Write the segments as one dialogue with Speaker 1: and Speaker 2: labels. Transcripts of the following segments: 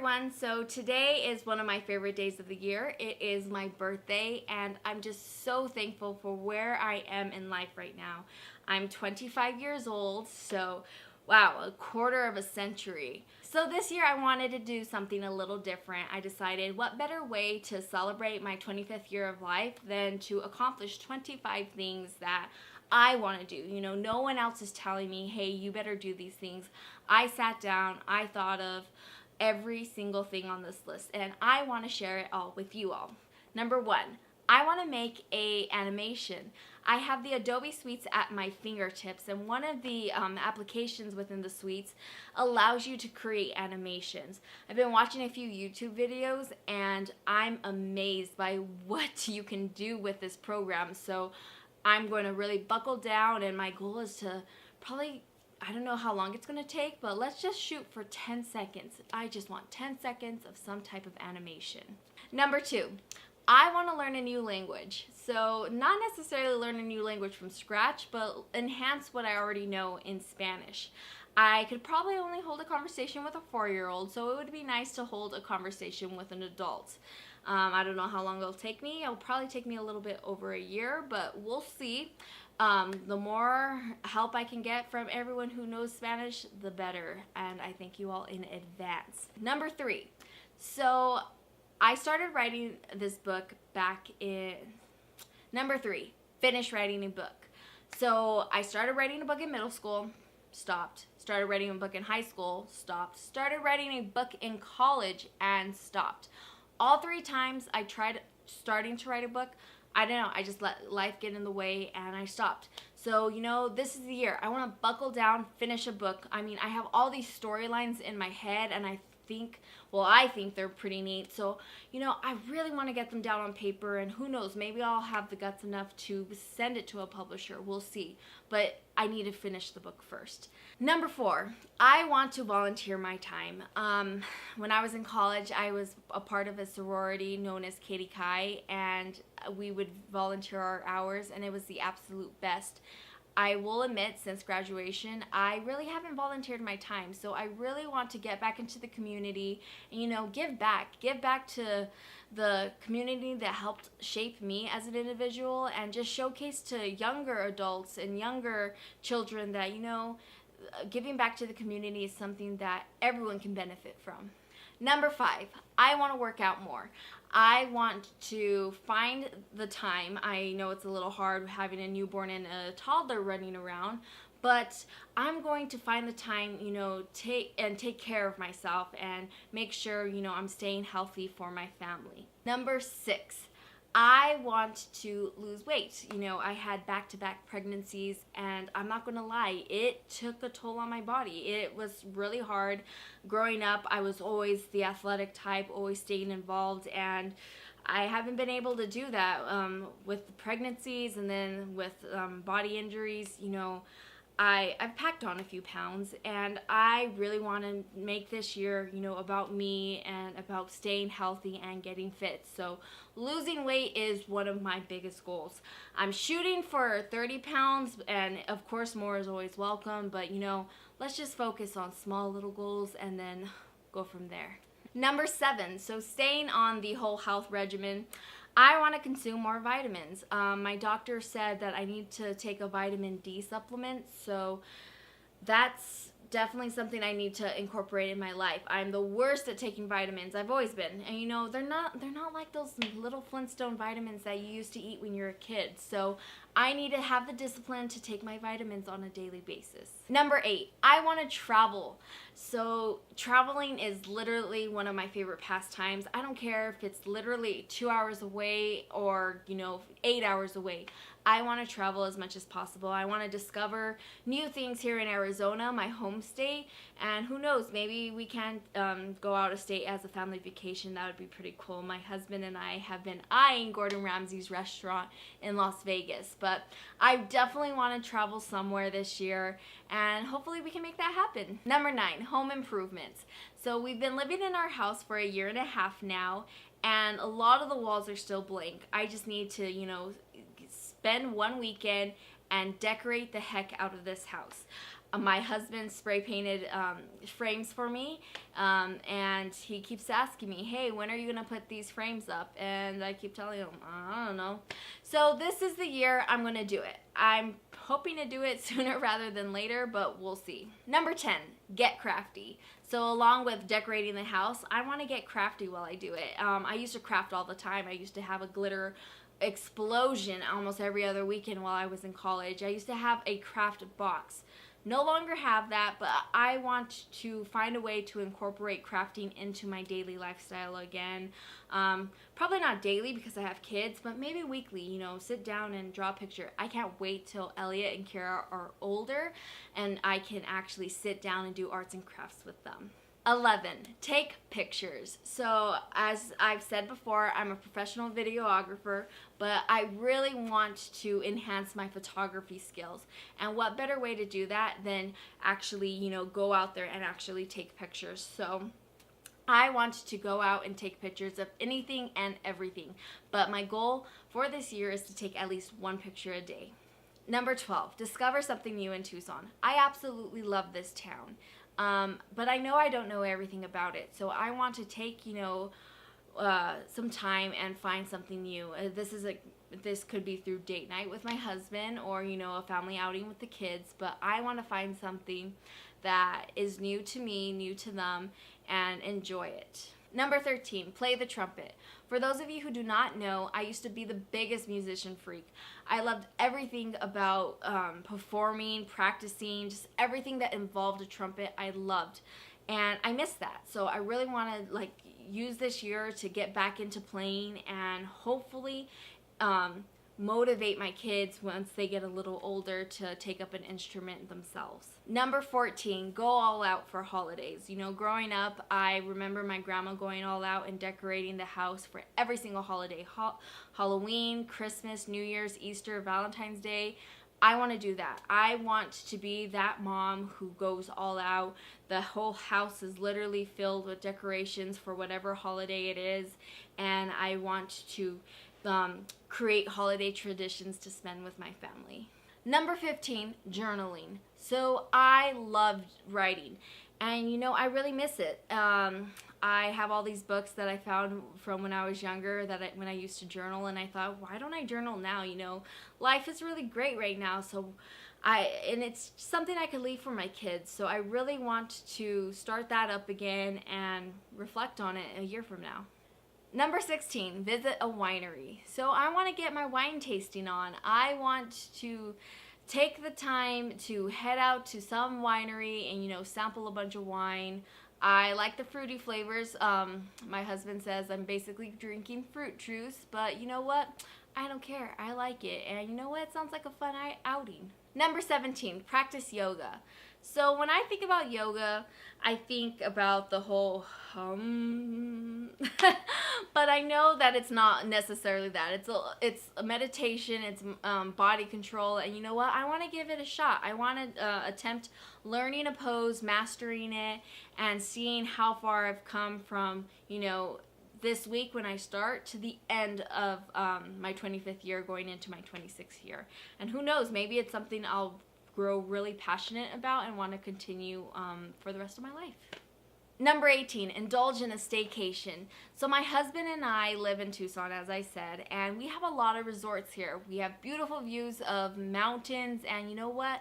Speaker 1: everyone, so today is one of my favorite days of the year. It is my birthday and I'm just so thankful for where I am in life right now. I'm 25 years old, so wow, a quarter of a century. So this year I wanted to do something a little different. I decided what better way to celebrate my 25th year of life than to accomplish 25 things that I want to do. You know, no one else is telling me, hey, you better do these things. I sat down, I thought of every single thing on this list, and I want to share it all with you all. Number one, I want to make a animation. I have the Adobe Suites at my fingertips, and one of the applications within the Suites allows you to create animations. I've been watching a few YouTube videos and I'm amazed by what you can do with this program. So I'm going to really buckle down, and my goal is to probably, I don't know how long it's going to take, but let's just shoot for 10 seconds. I just want 10 seconds of some type of animation. Number two, I want to learn a new language. So not necessarily learn a new language from scratch, but enhance what I already know in Spanish. I could probably only hold a conversation with a 4-year-old, so it would be nice to hold a conversation with an adult. I don't know how long it'll take me. It'll probably take me a little bit over a year, but we'll see. The more help I can get from everyone who knows Spanish, the better. And I thank you all in advance. Number three. So I started writing this book back in... Number three, finish writing a book. So I started writing a book in middle school, stopped. Started writing a book in high school, stopped. Started writing a book in college and stopped. All 3 times I tried starting to write a book, I don't know, I just let life get in the way and I stopped. So, you know, this is the year. I want to buckle down, finish a book. I mean, I have all these storylines in my head, and I think they're pretty neat. So, you know, I really want to get them down on paper, and who knows, maybe I'll have the guts enough to send it to a publisher. We'll see. But I need to finish the book first. Number 4, I want to volunteer my time. When I was in college, I was a part of a sorority known as Katie Kai, and we would volunteer our hours, and it was the absolute best. I will admit, since graduation, I really haven't volunteered my time, so I really want to get back into the community and, you know, give back to the community that helped shape me as an individual, and just showcase to younger adults and younger children that, you know, giving back to the community is something that everyone can benefit from. Number 5, I want to work out more. I want to find the time. I know it's a little hard having a newborn and a toddler running around, but I'm going to find the time, you know, take care of myself and make sure, you know, I'm staying healthy for my family. Number 6, I want to lose weight. You know, I had back-to-back pregnancies, and I'm not going to lie, it took a toll on my body. It was really hard. Growing up, I was always the athletic type, always staying involved, and I haven't been able to do that with the pregnancies, and then with body injuries. You know, I've packed on a few pounds, and I really want to make this year, you know, about me and about staying healthy and getting fit. So losing weight is one of my biggest goals. I'm shooting for 30 pounds, and of course more is always welcome, but you know, let's just focus on small little goals and then go from there. Number 7, so staying on the whole health regimen, I want to consume more vitamins. My doctor said that I need to take a vitamin D supplement, so that's definitely something I need to incorporate in my life. I'm the worst at taking vitamins. I've always been. And you know, they're not like those little Flintstone vitamins that you used to eat when you were a kid. So I need to have the discipline to take my vitamins on a daily basis. Number 8, I want to travel. So traveling is literally one of my favorite pastimes. I don't care if it's literally 2 hours away or, you know, 8 hours away. I want to travel as much as possible. I want to discover new things here in Arizona, my home state, and who knows, maybe we can go out of state as a family vacation. That would be pretty cool. My husband and I have been eyeing Gordon Ramsay's restaurant in Las Vegas, but I definitely want to travel somewhere this year, and hopefully we can make that happen. Number 9, home improvements. So we've been living in our house for 1.5 years now, and a lot of the walls are still blank. I just need to, you know, spend one weekend and decorate the heck out of this house. My husband spray painted frames for me, and he keeps asking me, hey, when are you gonna put these frames up? And I keep telling him, I don't know. So this is the year I'm gonna do it. I'm hoping to do it sooner rather than later, but we'll see. Number 10, get crafty. So along with decorating the house, I want to get crafty while I do it. I used to craft all the time. I used to have a glitter explosion almost every other weekend while I was in college. I used to have a craft box. No longer have that, but I want to find a way to incorporate crafting into my daily lifestyle again. Probably not daily because I have kids, but maybe weekly, you know, sit down and draw a picture. I can't wait till Elliot and Kara are older and I can actually sit down and do arts and crafts with them. 11, take pictures. So as I've said before, I'm a professional videographer, but I really want to enhance my photography skills. And what better way to do that than actually, you know, go out there and actually take pictures. So I want to go out and take pictures of anything and everything. But my goal for this year is to take at least one picture a day. Number 12, discover something new in Tucson. I absolutely love this town. But I know I don't know everything about it, so I want to take, you know, some time and find something new. This could be through date night with my husband or, you know, a family outing with the kids, but I want to find something that is new to me, new to them, and enjoy it. Number 13, play the trumpet. For those of you who do not know, I used to be the biggest musician freak. I loved everything about performing, practicing, just everything that involved a trumpet I loved. And I missed that. So I really want to use this year to get back into playing and hopefully motivate my kids once they get a little older to take up an instrument themselves. Number 14, go all out for holidays. You know, growing up, I remember my grandma going all out and decorating the house for every single holiday. Halloween, Christmas, New Year's, Easter, Valentine's Day. I want to do that. I want to be that mom who goes all out. The whole house is literally filled with decorations for whatever holiday it is, and I want to create holiday traditions to spend with my family. Number 15, journaling. So I loved writing, and you know, I really miss it. I have all these books that I found from when I was younger when I used to journal, and I thought, why don't I journal now? You know, life is really great right now, and it's something I could leave for my kids. So I really want to start that up again and reflect on it a year from now. Number 16, visit a winery. So I want to get my wine tasting on. I want to take the time to head out to some winery and, you know, sample a bunch of wine. I like the fruity flavors. My husband says I'm basically drinking fruit juice, but you know what? I don't care. I like it. And you know what? It sounds like a fun outing. Number 17, practice yoga. So when I think about yoga, I think about the whole but I know that it's not necessarily that. It's a meditation, it's body control, and you know what? I want to give it a shot. I want to attempt learning a pose, mastering it, and seeing how far I've come from, you know, this week when I start to the end of my 25th year going into my 26th year. And who knows, maybe it's something I'll grow really passionate about and want to continue for the rest of my life. Number 18, indulge in a staycation. So my husband and I live in Tucson, as I said, and we have a lot of resorts here. We have beautiful views of mountains, and you know what?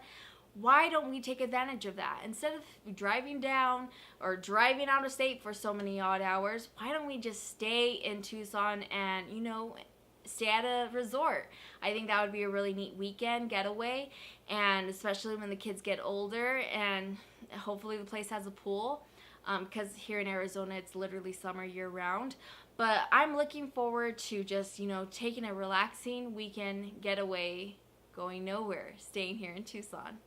Speaker 1: Why don't we take advantage of that? Instead of driving down or driving out of state for so many odd hours, why don't we just stay in Tucson and, you know, stay at a resort? I think that would be a really neat weekend getaway, and especially when the kids get older, and hopefully the place has a pool, because here in Arizona it's literally summer year round. But I'm looking forward to just, you know, taking a relaxing weekend getaway, going nowhere, staying here in Tucson.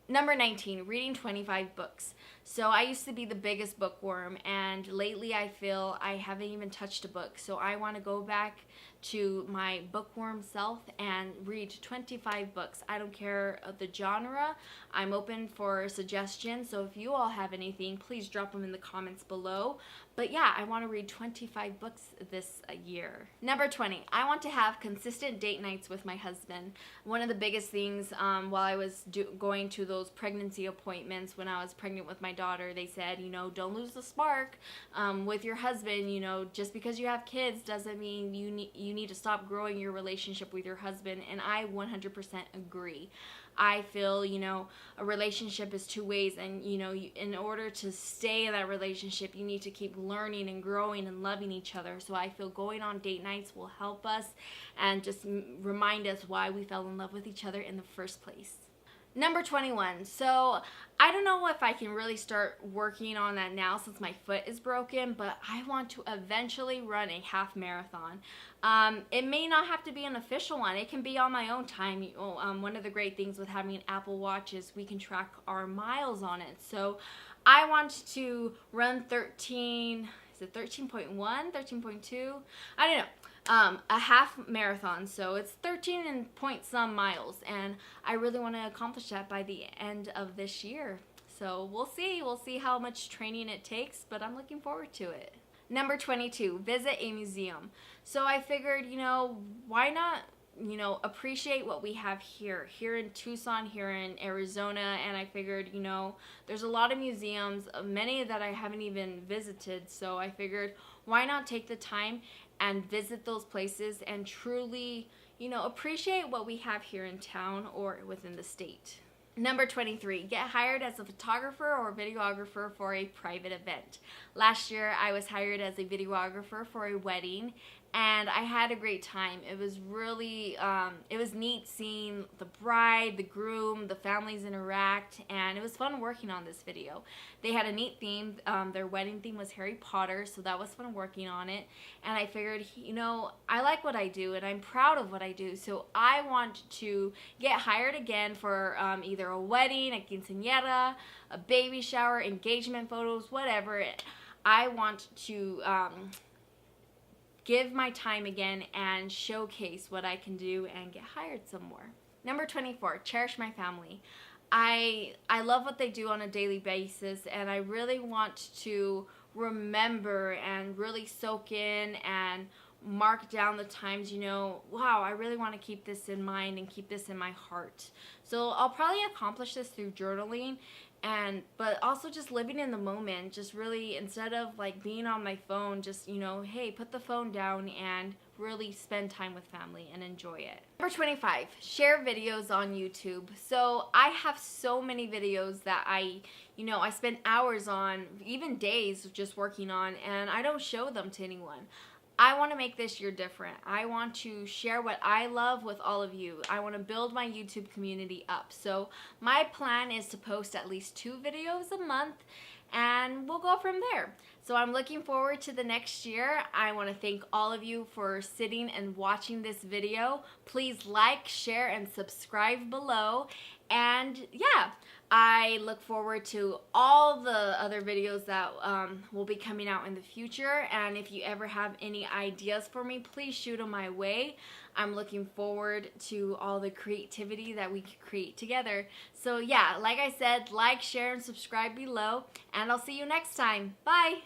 Speaker 1: Number 19, reading 25 books. So I used to be the biggest bookworm, and lately I feel I haven't even touched a book. So I want to go back to my bookworm self and read 25 books. I don't care the genre. I'm open for suggestions. So if you all have anything, please drop them in the comments below. But yeah, I want to read 25 books this year. Number 20, I want to have consistent date nights with my husband. One of the biggest things while I was going to those pregnancy appointments when I was pregnant with my daughter. They said, you know, don't lose the spark with your husband. You know, just because you have kids doesn't mean you need to stop growing your relationship with your husband. And I 100% agree. I feel, you know, a relationship is two ways, and, you know, in order to stay in that relationship, you need to keep learning and growing and loving each other. So I feel going on date nights will help us and just remind us why we fell in love with each other in the first place. Number 21. So I don't know if I can really start working on that now since my foot is broken, but I want to eventually run a half marathon. It may not have to be an official one. It can be on my own time. One of the great things with having an Apple Watch is we can track our miles on it. So I want to run 13, is it 13.1, 13.2? I don't know. A half marathon, so it's 13 and point some miles, and I really want to accomplish that by the end of this year. So we'll see how much training it takes, but I'm looking forward to it. Number 22, visit a museum. So I figured, you know, why not, you know, appreciate what we have here in Tucson, here in Arizona. And I figured, you know, there's a lot of museums, many that I haven't even visited, so I figured why not take the time and visit those places and truly, you know, appreciate what we have here in town or within the state. Number 23, get hired as a photographer or videographer for a private event. Last year, I was hired as a videographer for a wedding, and I had a great time. It was really, it was neat seeing the bride, the groom, the families interact, and it was fun working on this video. They had a neat theme. Their wedding theme was Harry Potter, so that was fun working on it. And I figured, you know, I like what I do, and I'm proud of what I do, so I want to get hired again for either a wedding, a quinceañera, a baby shower, engagement photos, whatever. I want to give my time again and showcase what I can do and get hired some more. Number 24, cherish my family. I love what they do on a daily basis, and I really want to remember and really soak in and mark down the times, you know, wow, I really want to keep this in mind and keep this in my heart. So I'll probably accomplish this through journaling, but also just living in the moment, just really, instead of like being on my phone, just, you know, hey, put the phone down and really spend time with family and enjoy it. Number 25, share videos on YouTube. So I have so many videos that I spend hours on, even days just working on, and I don't show them to anyone. I want to make this year different. I want to share what I love with all of you. I want to build my YouTube community up. So my plan is to post at least 2 videos a month, and we'll go from there. So I'm looking forward to the next year. I want to thank all of you for sitting and watching this video. Please like, share, and subscribe below. And yeah, I look forward to all the other videos that will be coming out in the future. And if you ever have any ideas for me, please shoot them my way. I'm looking forward to all the creativity that we can create together. So yeah, like I said, like, share, and subscribe below. And I'll see you next time. Bye!